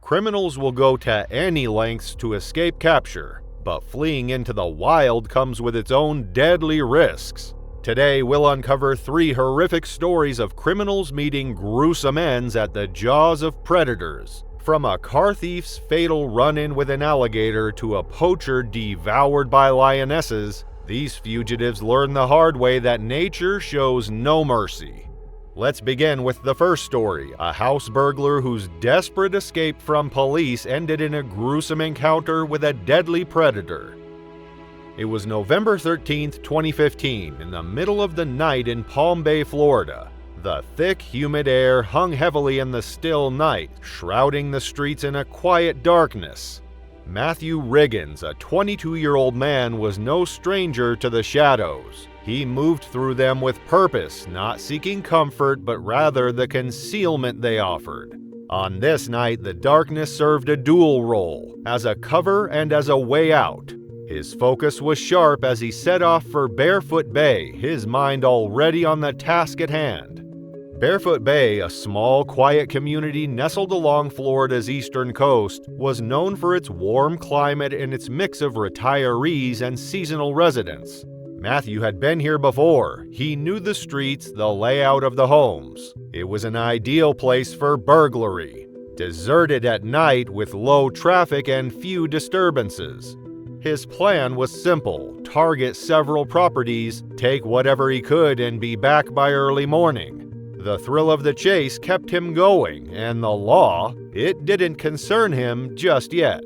Criminals will go to any lengths to escape capture, but fleeing into the wild comes with its own deadly risks. Today, we'll uncover 3 horrific stories of criminals meeting gruesome ends at the jaws of predators. From a car thief's fatal run-in with an alligator to a poacher devoured by lionesses, these fugitives learn the hard way that nature shows no mercy. Let's begin with the first story, a house burglar whose desperate escape from police ended in a gruesome encounter with a deadly predator. It was November 13, 2015, in the middle of the night in Palm Bay, Florida. The thick, humid air hung heavily in the still night, shrouding the streets in a quiet darkness. Matthew Riggins, a 22-year-old man, was no stranger to the shadows. He moved through them with purpose, not seeking comfort, but rather the concealment they offered. On this night, the darkness served a dual role, as a cover and as a way out. His focus was sharp as he set off for Barefoot Bay, his mind already on the task at hand. Barefoot Bay, a small, quiet community nestled along Florida's eastern coast, was known for its warm climate and its mix of retirees and seasonal residents. Matthew had been here before. He knew the streets, the layout of the homes. It was an ideal place for burglary. Deserted at night with low traffic and few disturbances. His plan was simple: target several properties, take whatever he could, and be back by early morning. The thrill of the chase kept him going, and the law, it didn't concern him just yet.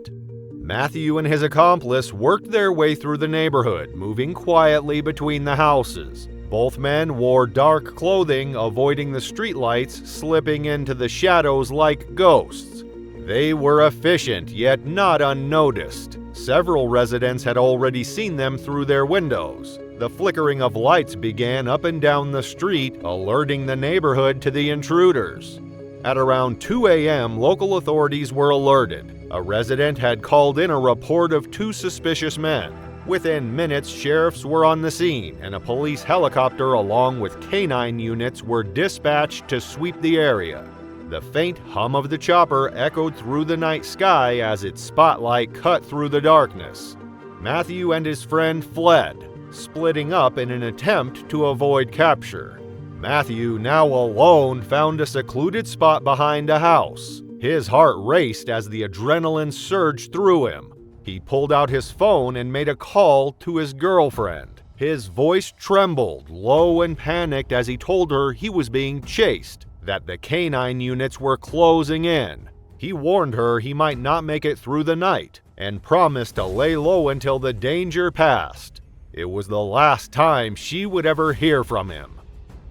Matthew and his accomplice worked their way through the neighborhood, moving quietly between the houses. Both men wore dark clothing, avoiding the streetlights, slipping into the shadows like ghosts. They were efficient, yet not unnoticed. Several residents had already seen them through their windows. The flickering of lights began up and down the street, alerting the neighborhood to the intruders. At around 2 a.m., local authorities were alerted. A resident had called in a report of 2 suspicious men. Within minutes, sheriffs were on the scene, and a police helicopter along with canine units were dispatched to sweep the area. The faint hum of the chopper echoed through the night sky as its spotlight cut through the darkness. Matthew and his friend fled, splitting up in an attempt to avoid capture. Matthew, now alone, found a secluded spot behind a house. His heart raced as the adrenaline surged through him. He pulled out his phone and made a call to his girlfriend. His voice trembled, low and panicked, as he told her he was being chased, that the canine units were closing in. He warned her he might not make it through the night, and promised to lay low until the danger passed. It was the last time she would ever hear from him.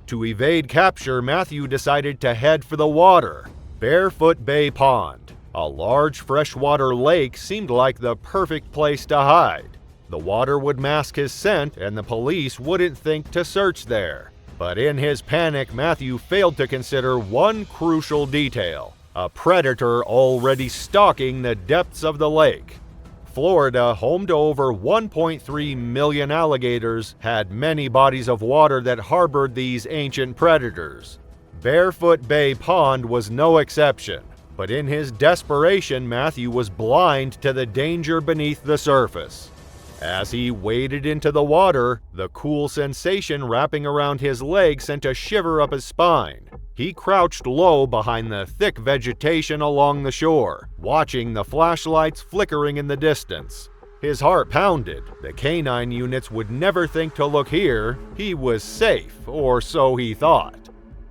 To evade capture, Matthew decided to head for the water. Barefoot Bay Pond, a large freshwater lake, seemed like the perfect place to hide. The water would mask his scent, and the police wouldn't think to search there. But in his panic, Matthew failed to consider one crucial detail: a predator already stalking the depths of the lake. Florida, home to over 1.3 million alligators, had many bodies of water that harbored these ancient predators. Barefoot Bay Pond was no exception, but in his desperation, Matthew was blind to the danger beneath the surface. As he waded into the water, the cool sensation wrapping around his leg sent a shiver up his spine. He crouched low behind the thick vegetation along the shore, watching the flashlights flickering in the distance. His heart pounded. The canine units would never think to look here. He was safe, or so he thought.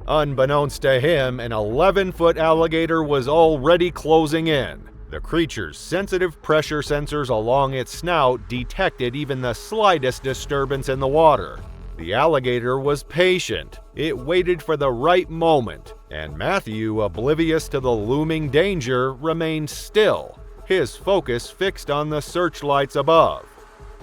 Unbeknownst to him, an 11-foot alligator was already closing in. The creature's sensitive pressure sensors along its snout detected even the slightest disturbance in the water. The alligator was patient. It waited for the right moment, and Matthew, oblivious to the looming danger, remained still, his focus fixed on the searchlights above.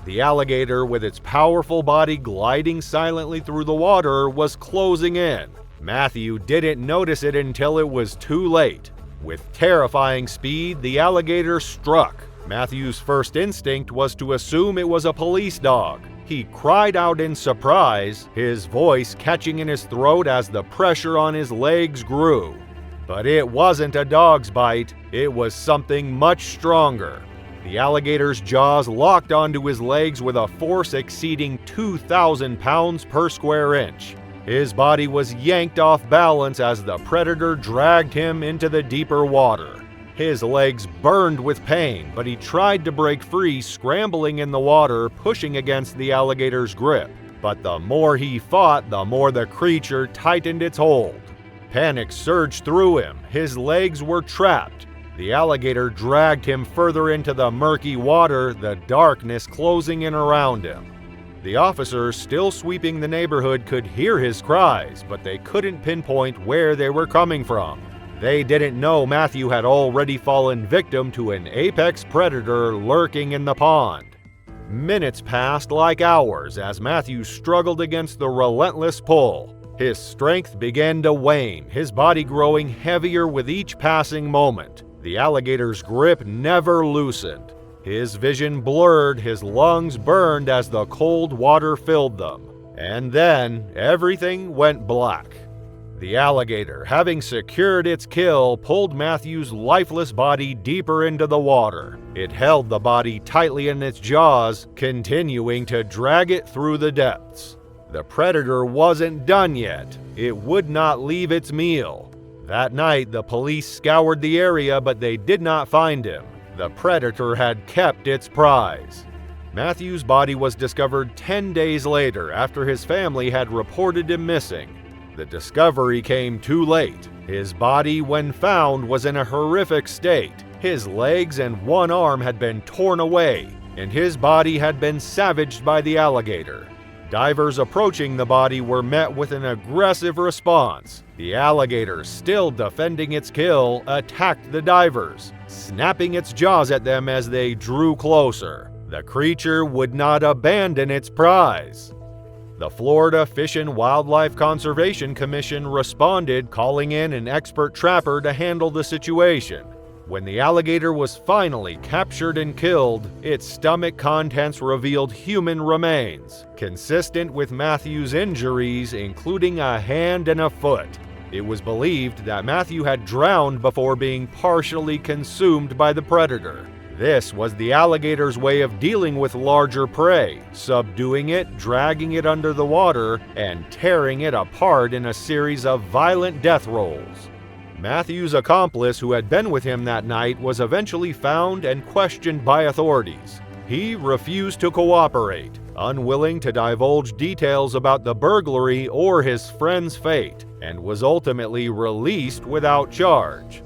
The alligator, with its powerful body gliding silently through the water, was closing in. Matthew didn't notice it until it was too late. With terrifying speed, the alligator struck. Matthew's first instinct was to assume it was a police dog. He cried out in surprise, his voice catching in his throat as the pressure on his legs grew. But it wasn't a dog's bite, it was something much stronger. The alligator's jaws locked onto his legs with a force exceeding 2,000 pounds per square inch. His body was yanked off balance as the predator dragged him into the deeper water. His legs burned with pain, but he tried to break free, scrambling in the water, pushing against the alligator's grip. But the more he fought, the more the creature tightened its hold. Panic surged through him. His legs were trapped. The alligator dragged him further into the murky water, the darkness closing in around him. The officers still sweeping the neighborhood could hear his cries, but they couldn't pinpoint where they were coming from. They didn't know Matthew had already fallen victim to an apex predator lurking in the pond. Minutes passed like hours as Matthew struggled against the relentless pull. His strength began to wane, his body growing heavier with each passing moment. The alligator's grip never loosened. His vision blurred, his lungs burned as the cold water filled them. And then, everything went black. The alligator, having secured its kill, pulled Matthew's lifeless body deeper into the water. It held the body tightly in its jaws, continuing to drag it through the depths. The predator wasn't done yet. It would not leave its meal. That night, the police scoured the area, but they did not find him. The predator had kept its prize. Matthew's body was discovered 10 days later after his family had reported him missing. The discovery came too late. His body, when found, was in a horrific state. His legs and one arm had been torn away, and his body had been savaged by the alligator. Divers approaching the body were met with an aggressive response. The alligator, still defending its kill, attacked the divers, snapping its jaws at them as they drew closer. The creature would not abandon its prize. The Florida Fish and Wildlife Conservation Commission responded, calling in an expert trapper to handle the situation. When the alligator was finally captured and killed, its stomach contents revealed human remains, consistent with Matthew's injuries, including a hand and a foot. It was believed that Matthew had drowned before being partially consumed by the predator. This was the alligator's way of dealing with larger prey, subduing it, dragging it under the water, and tearing it apart in a series of violent death rolls. Matthew's accomplice, who had been with him that night, was eventually found and questioned by authorities. He refused to cooperate, unwilling to divulge details about the burglary or his friend's fate, and was ultimately released without charge.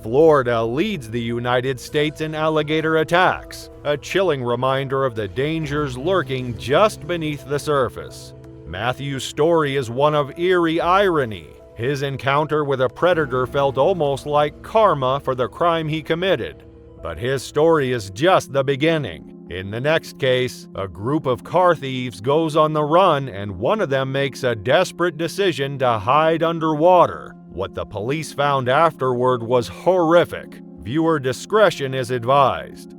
Florida leads the United States in alligator attacks, a chilling reminder of the dangers lurking just beneath the surface. Matthew's story is one of eerie irony. His encounter with a predator felt almost like karma for the crime he committed. But his story is just the beginning. In the next case, a group of car thieves goes on the run and one of them makes a desperate decision to hide underwater. What the police found afterward was horrific. Viewer discretion is advised.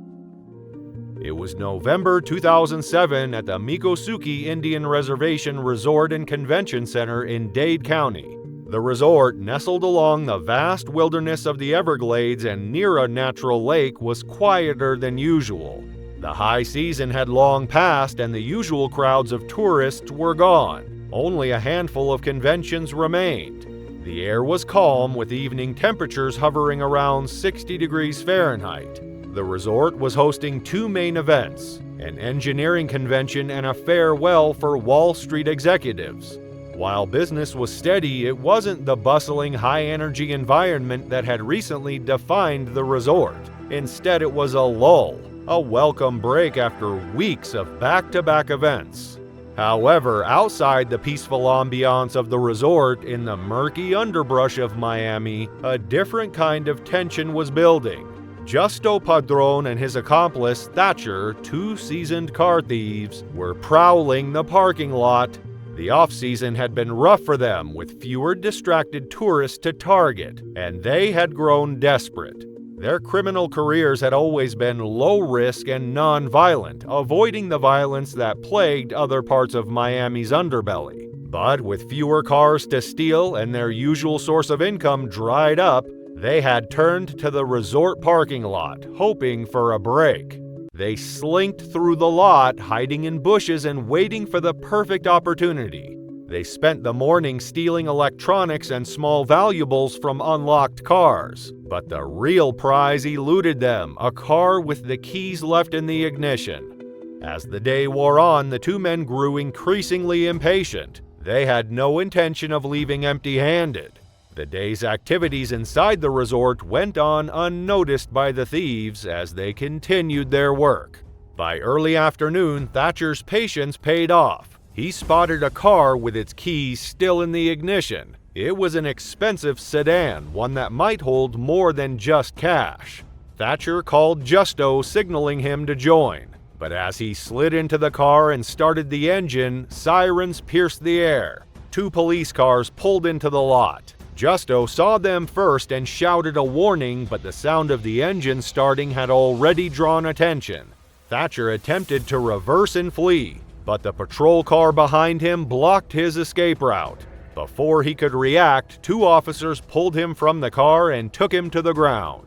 It was November 2007 at the Miccosukee Indian Reservation Resort and Convention Center in Dade County. The resort, nestled along the vast wilderness of the Everglades and near a natural lake, was quieter than usual. The high season had long passed and the usual crowds of tourists were gone. Only a handful of conventions remained. The air was calm, with evening temperatures hovering around 60 degrees Fahrenheit. The resort was hosting two main events, an engineering convention and a farewell for Wall Street executives. While business was steady, it wasn't the bustling, high-energy environment that had recently defined the resort. Instead, it was a lull, a welcome break after weeks of back-to-back events. However, outside the peaceful ambiance of the resort, in the murky underbrush of Miami, a different kind of tension was building. Justo Padron and his accomplice, Thatcher, two seasoned car thieves, were prowling the parking lot. The off-season had been rough for them, with fewer distracted tourists to target, and they had grown desperate. Their criminal careers had always been low-risk and non-violent, avoiding the violence that plagued other parts of Miami's underbelly. But with fewer cars to steal and their usual source of income dried up, they had turned to the resort parking lot, hoping for a break. They slinked through the lot, hiding in bushes and waiting for the perfect opportunity. They spent the morning stealing electronics and small valuables from unlocked cars. But the real prize eluded them, a car with the keys left in the ignition. As the day wore on, the two men grew increasingly impatient. They had no intention of leaving empty-handed. The day's activities inside the resort went on unnoticed by the thieves as they continued their work. By early afternoon, Thatcher's patience paid off. He spotted a car with its keys still in the ignition. It was an expensive sedan, one that might hold more than just cash. Thatcher called Justo, signaling him to join. But as he slid into the car and started the engine, sirens pierced the air. Two police cars pulled into the lot. Justo saw them first and shouted a warning, but the sound of the engine starting had already drawn attention. Thatcher attempted to reverse and flee, but the patrol car behind him blocked his escape route. Before he could react, two officers pulled him from the car and took him to the ground.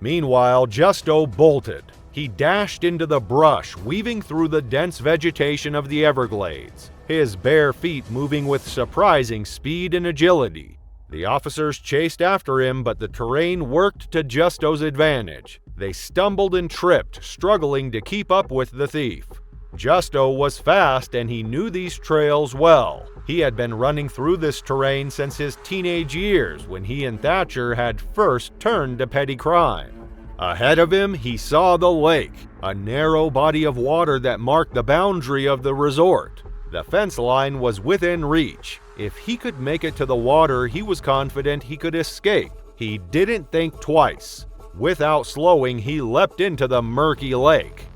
Meanwhile, Justo bolted. He dashed into the brush, weaving through the dense vegetation of the Everglades, his bare feet moving with surprising speed and agility. The officers chased after him, but the terrain worked to Justo's advantage. They stumbled and tripped, struggling to keep up with the thief. Justo was fast and he knew these trails well. He had been running through this terrain since his teenage years when he and Thatcher had first turned to petty crime. Ahead of him, he saw the lake, a narrow body of water that marked the boundary of the resort. The fence line was within reach. If he could make it to the water, he was confident he could escape. He didn't think twice. Without slowing, he leapt into the murky lake.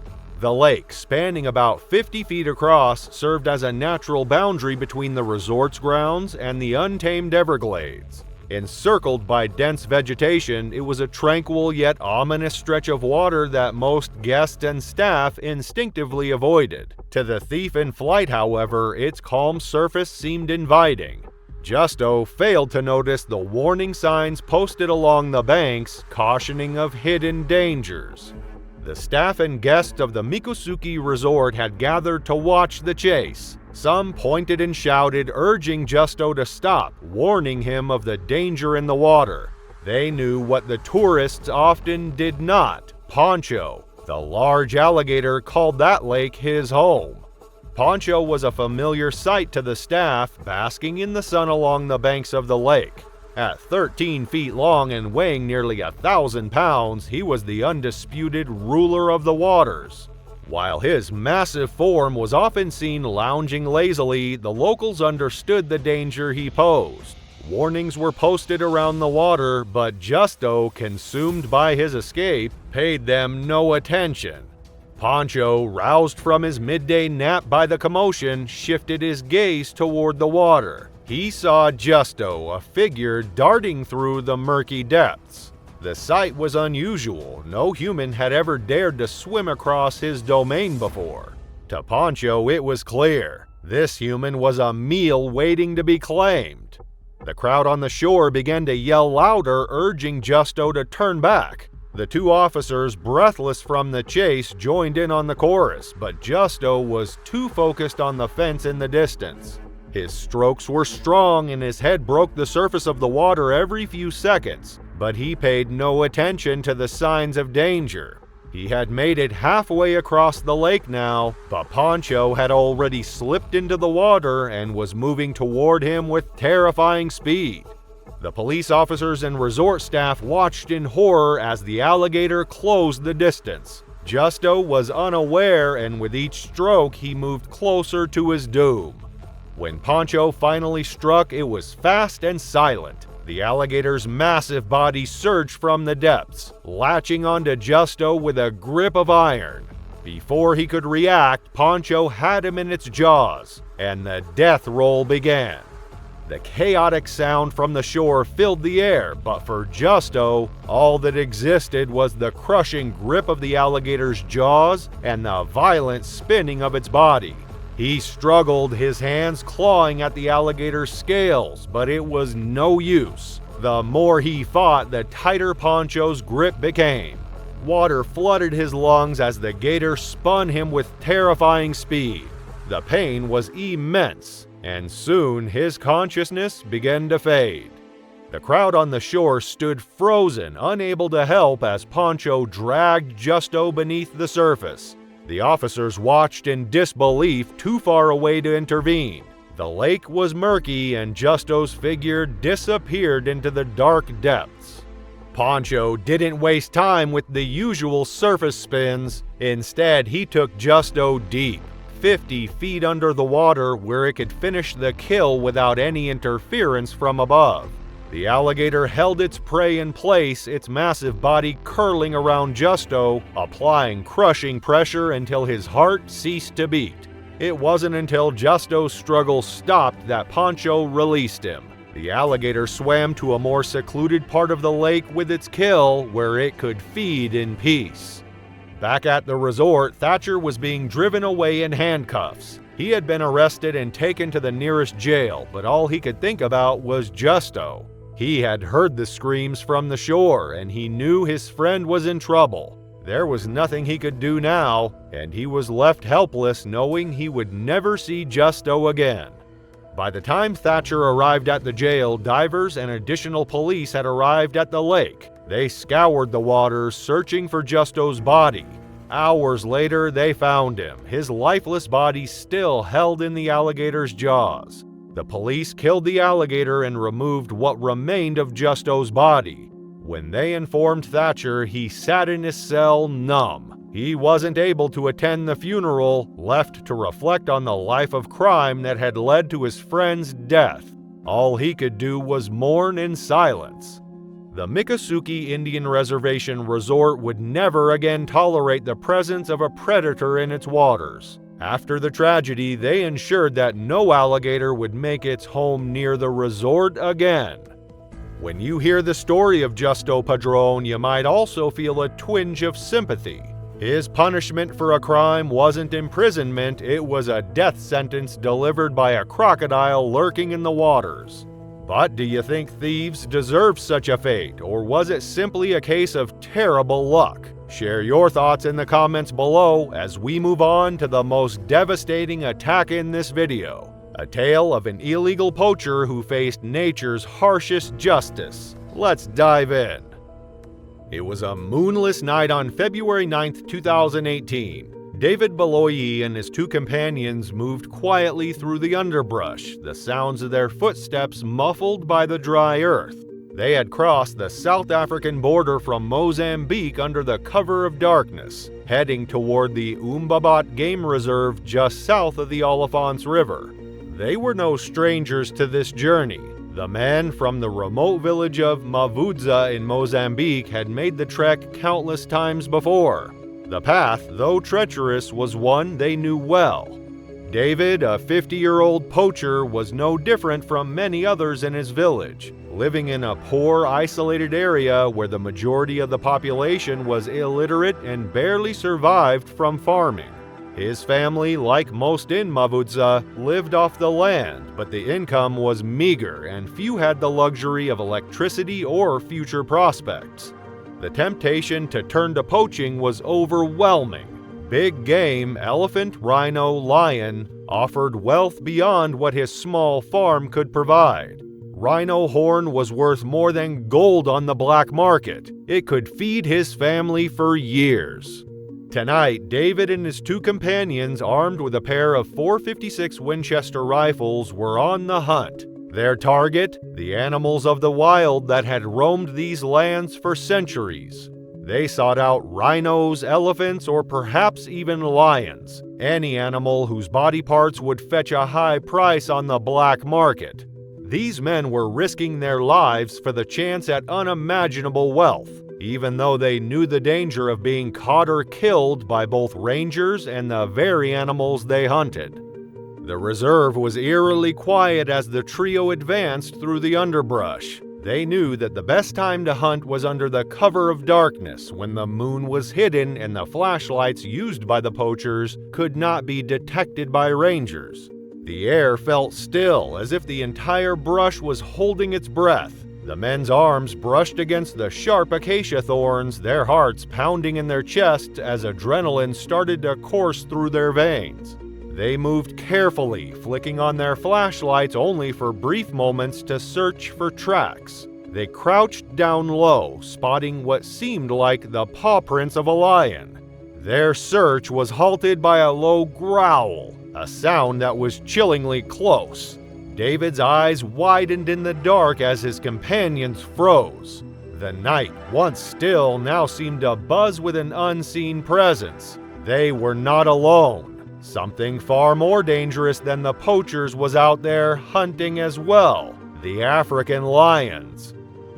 The lake, spanning about 50 feet across, served as a natural boundary between the resort's grounds and the untamed Everglades. Encircled by dense vegetation, it was a tranquil yet ominous stretch of water that most guests and staff instinctively avoided. To the thief in flight, however, its calm surface seemed inviting. Justo failed to notice the warning signs posted along the banks, cautioning of hidden dangers. The staff and guests of the Mikosuke Resort had gathered to watch the chase. Some pointed and shouted, urging Justo to stop, warning him of the danger in the water. They knew what the tourists often did not: Poncho, the large alligator, called that lake his home. Poncho was a familiar sight to the staff, basking in the sun along the banks of the lake. At 13 feet long and weighing nearly 1,000 pounds, he was the undisputed ruler of the waters. While his massive form was often seen lounging lazily, the locals understood the danger he posed. Warnings were posted around the water, but Justo, consumed by his escape, paid them no attention. Poncho, roused from his midday nap by the commotion, shifted his gaze toward the water. He saw Justo, a figure darting through the murky depths. The sight was unusual. No human had ever dared to swim across his domain before. To Poncho, it was clear. This human was a meal waiting to be claimed. The crowd on the shore began to yell louder, urging Justo to turn back. The two officers, breathless from the chase, joined in on the chorus, but Justo was too focused on the fence in the distance. His strokes were strong and his head broke the surface of the water every few seconds, but he paid no attention to the signs of danger. He had made it halfway across the lake now, but Poncho had already slipped into the water and was moving toward him with terrifying speed. The police officers and resort staff watched in horror as the alligator closed the distance. Justo was unaware, and with each stroke he moved closer to his doom. When Poncho finally struck, it was fast and silent. The alligator's massive body surged from the depths, latching onto Justo with a grip of iron. Before he could react, Poncho had him in its jaws, and the death roll began. The chaotic sound from the shore filled the air, but for Justo, all that existed was the crushing grip of the alligator's jaws and the violent spinning of its body. He struggled, his hands clawing at the alligator's scales, but it was no use. The more he fought, the tighter Poncho's grip became. Water flooded his lungs as the gator spun him with terrifying speed. The pain was immense, and soon his consciousness began to fade. The crowd on the shore stood frozen, unable to help as Poncho dragged Justo beneath the surface. The officers watched in disbelief, too far away to intervene. The lake was murky and Justo's figure disappeared into the dark depths. Poncho didn't waste time with the usual surface spins. Instead, he took Justo deep, 50 feet under the water, where it could finish the kill without any interference from above. The alligator held its prey in place, its massive body curling around Justo, applying crushing pressure until his heart ceased to beat. It wasn't until Justo's struggle stopped that Poncho released him. The alligator swam to a more secluded part of the lake with its kill, where it could feed in peace. Back at the resort, Thatcher was being driven away in handcuffs. He had been arrested and taken to the nearest jail, but all he could think about was Justo. He had heard the screams from the shore, and he knew his friend was in trouble. There was nothing he could do now, and he was left helpless, knowing he would never see Justo again. By the time Thatcher arrived at the jail, divers and additional police had arrived at the lake. They scoured the waters, searching for Justo's body. Hours later, they found him, his lifeless body still held in the alligator's jaws. The police killed the alligator and removed what remained of Justo's body. When they informed Thatcher, he sat in his cell numb. He wasn't able to attend the funeral, left to reflect on the life of crime that had led to his friend's death. All he could do was mourn in silence. The Miccosukee Indian Reservation Resort would never again tolerate the presence of a predator in its waters. After the tragedy, they ensured that no alligator would make its home near the resort again. When you hear the story of Justo Padron, you might also feel a twinge of sympathy. His punishment for a crime wasn't imprisonment, it was a death sentence delivered by a crocodile lurking in the waters. But do you think thieves deserve such a fate, or was it simply a case of terrible luck? Share your thoughts in the comments below as we move on to the most devastating attack in this video. A tale of an illegal poacher who faced nature's harshest justice. Let's dive in. It was a moonless night on February 9, 2018. David Beloyi and his two companions moved quietly through the underbrush, the sounds of their footsteps muffled by the dry earth. They had crossed the South African border from Mozambique under the cover of darkness, heading toward the Umbabat Game Reserve just south of the Olifants River. They were no strangers to this journey. The men from the remote village of Mavudza in Mozambique had made the trek countless times before. The path, though treacherous, was one they knew well. David, a 50-year-old poacher, was no different from many others in his village, living in a poor, isolated area where the majority of the population was illiterate and barely survived from farming. His family, like most in Mavudza, lived off the land, but the income was meager and few had the luxury of electricity or future prospects. The temptation to turn to poaching was overwhelming. Big game, elephant, rhino, lion, offered wealth beyond what his small farm could provide. Rhino horn was worth more than gold on the black market. It could feed his family for years. Tonight, David and his two companions, armed with a pair of .456 Winchester rifles, were on the hunt. Their target, the animals of the wild that had roamed these lands for centuries. They sought out rhinos, elephants, or perhaps even lions, any animal whose body parts would fetch a high price on the black market. These men were risking their lives for the chance at unimaginable wealth, even though they knew the danger of being caught or killed by both rangers and the very animals they hunted. The reserve was eerily quiet as the trio advanced through the underbrush. They knew that the best time to hunt was under the cover of darkness, when the moon was hidden and the flashlights used by the poachers could not be detected by rangers. The air felt still, as if the entire brush was holding its breath. The men's arms brushed against the sharp acacia thorns, their hearts pounding in their chests as adrenaline started to course through their veins. They moved carefully, flicking on their flashlights only for brief moments to search for tracks. They crouched down low, spotting what seemed like the paw prints of a lion. Their search was halted by a low growl, a sound that was chillingly close. David's eyes widened in the dark as his companions froze. The night, once still, now seemed to buzz with an unseen presence. They were not alone. Something far more dangerous than the poachers was out there hunting as well: the African lions.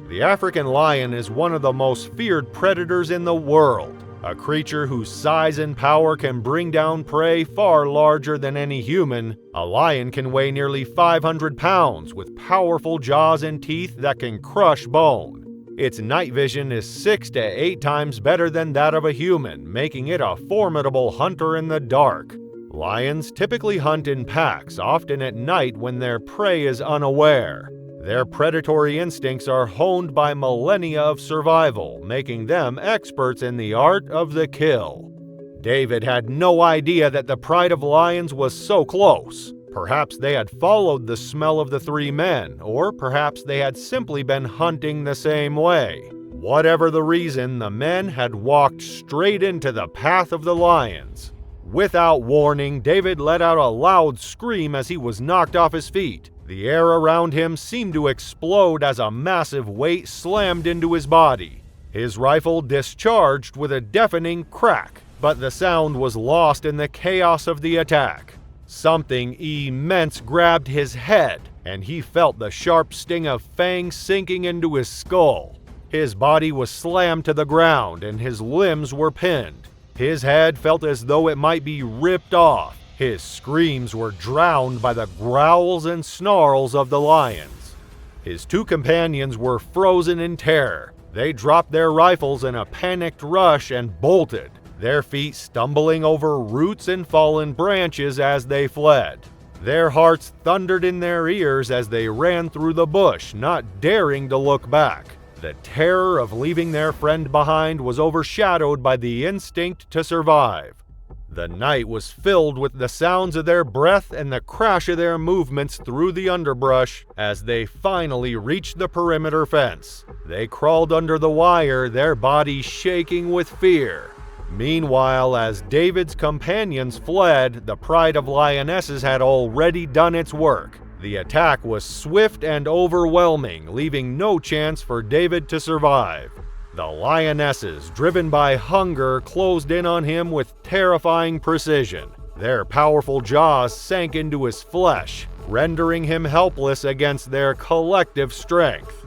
The African lion is one of the most feared predators in the world, a creature whose size and power can bring down prey far larger than any human. A lion can weigh nearly 500 pounds with powerful jaws and teeth that can crush bone. Its night vision is 6 to 8 times better than that of a human, making it a formidable hunter in the dark. Lions typically hunt in packs, often at night when their prey is unaware. Their predatory instincts are honed by millennia of survival, making them experts in the art of the kill. David had no idea that the pride of lions was so close. Perhaps they had followed the smell of the three men, or perhaps they had simply been hunting the same way. Whatever the reason, the men had walked straight into the path of the lions. Without warning, David let out a loud scream as he was knocked off his feet. The air around him seemed to explode as a massive weight slammed into his body. His rifle discharged with a deafening crack, but the sound was lost in the chaos of the attack. Something immense grabbed his head, and he felt the sharp sting of fangs sinking into his skull. His body was slammed to the ground, and his limbs were pinned. His head felt as though it might be ripped off. His screams were drowned by the growls and snarls of the lions. His two companions were frozen in terror. They dropped their rifles in a panicked rush and bolted, their feet stumbling over roots and fallen branches as they fled. Their hearts thundered in their ears as they ran through the bush, not daring to look back. The terror of leaving their friend behind was overshadowed by the instinct to survive. The night was filled with the sounds of their breath and the crash of their movements through the underbrush as they finally reached the perimeter fence. They crawled under the wire, their bodies shaking with fear. Meanwhile, as David's companions fled, the pride of lionesses had already done its work. The attack was swift and overwhelming, leaving no chance for David to survive. The lionesses, driven by hunger, closed in on him with terrifying precision. Their powerful jaws sank into his flesh, rendering him helpless against their collective strength.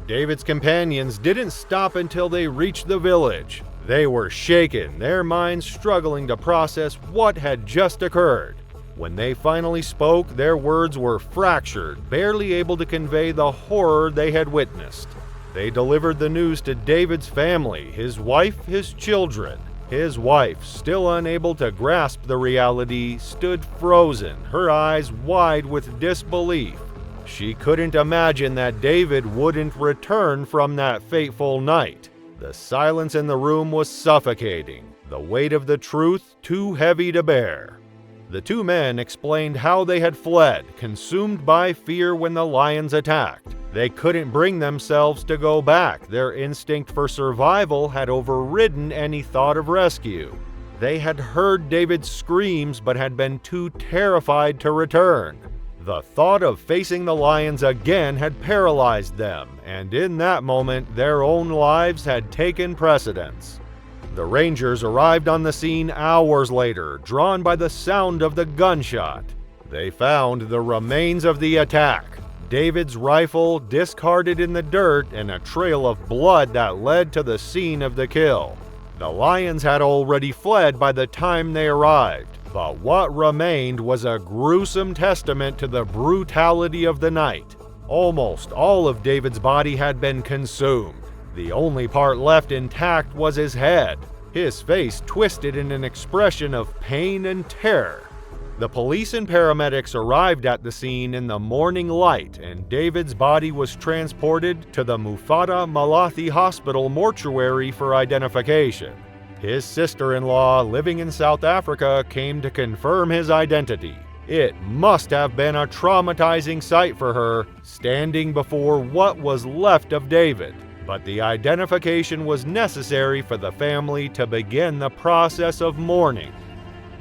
David's companions didn't stop until they reached the village. They were shaken, their minds struggling to process what had just occurred. When they finally spoke, their words were fractured, barely able to convey the horror they had witnessed. They delivered the news to David's family, his wife, his children. His wife, still unable to grasp the reality, stood frozen, her eyes wide with disbelief. She couldn't imagine that David wouldn't return from that fateful night. The silence in the room was suffocating, the weight of the truth too heavy to bear. The two men explained how they had fled, consumed by fear when the lions attacked. They couldn't bring themselves to go back. Their instinct for survival had overridden any thought of rescue. They had heard David's screams but had been too terrified to return. The thought of facing the lions again had paralyzed them, and in that moment, their own lives had taken precedence. The Rangers arrived on the scene hours later, drawn by the sound of the gunshot. They found the remains of the attack, David's rifle discarded in the dirt, and a trail of blood that led to the scene of the kill. The lions had already fled by the time they arrived, but what remained was a gruesome testament to the brutality of the night. Almost all of David's body had been consumed. The only part left intact was his head, his face twisted in an expression of pain and terror. The police and paramedics arrived at the scene in the morning light, and David's body was transported to the Mufata Malathi Hospital mortuary for identification. His sister-in-law, living in South Africa, came to confirm his identity. It must have been a traumatizing sight for her, standing before what was left of David. But the identification was necessary for the family to begin the process of mourning.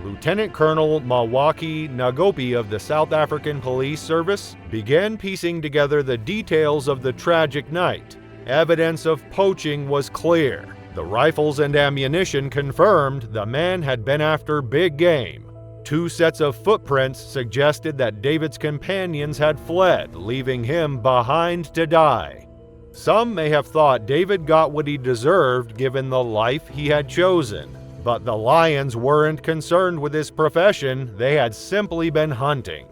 Lieutenant Colonel Mawaki Nagopi of the South African Police Service began piecing together the details of the tragic night. Evidence of poaching was clear. The rifles and ammunition confirmed the man had been after big game. 2 sets of footprints suggested that David's companions had fled, leaving him behind to die. Some may have thought David got what he deserved given the life he had chosen. But the lions weren't concerned with his profession, they had simply been hunting.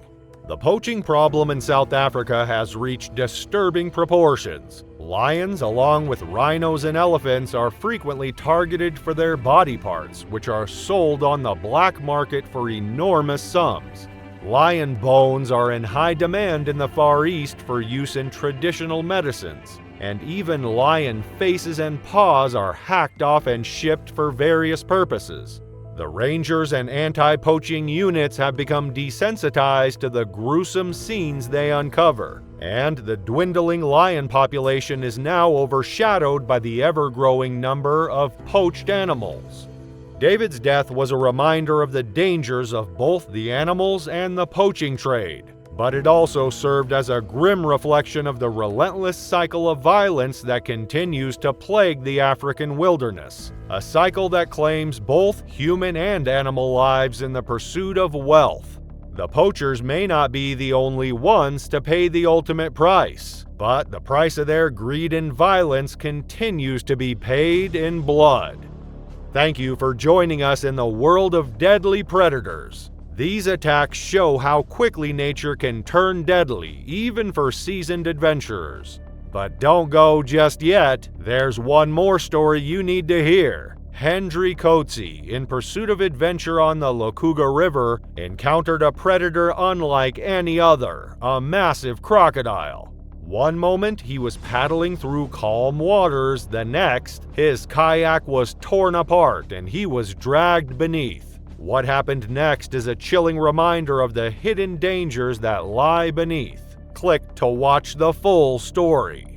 The poaching problem in South Africa has reached disturbing proportions. Lions, along with rhinos and elephants, are frequently targeted for their body parts, which are sold on the black market for enormous sums. Lion bones are in high demand in the Far East for use in traditional medicines, and even lion faces and paws are hacked off and shipped for various purposes. The rangers and anti-poaching units have become desensitized to the gruesome scenes they uncover, and the dwindling lion population is now overshadowed by the ever-growing number of poached animals. David's death was a reminder of the dangers of both the animals and the poaching trade, but it also served as a grim reflection of the relentless cycle of violence that continues to plague the African wilderness, a cycle that claims both human and animal lives in the pursuit of wealth. The poachers may not be the only ones to pay the ultimate price, but the price of their greed and violence continues to be paid in blood. Thank you for joining us in the world of deadly predators. These attacks show how quickly nature can turn deadly, even for seasoned adventurers. But don't go just yet, there's one more story you need to hear. Hendry Coetzee, in pursuit of adventure on the Lokuga River, encountered a predator unlike any other, a massive crocodile. One moment he was paddling through calm waters, the next, his kayak was torn apart and he was dragged beneath. What happened next is a chilling reminder of the hidden dangers that lie beneath. Click to watch the full story.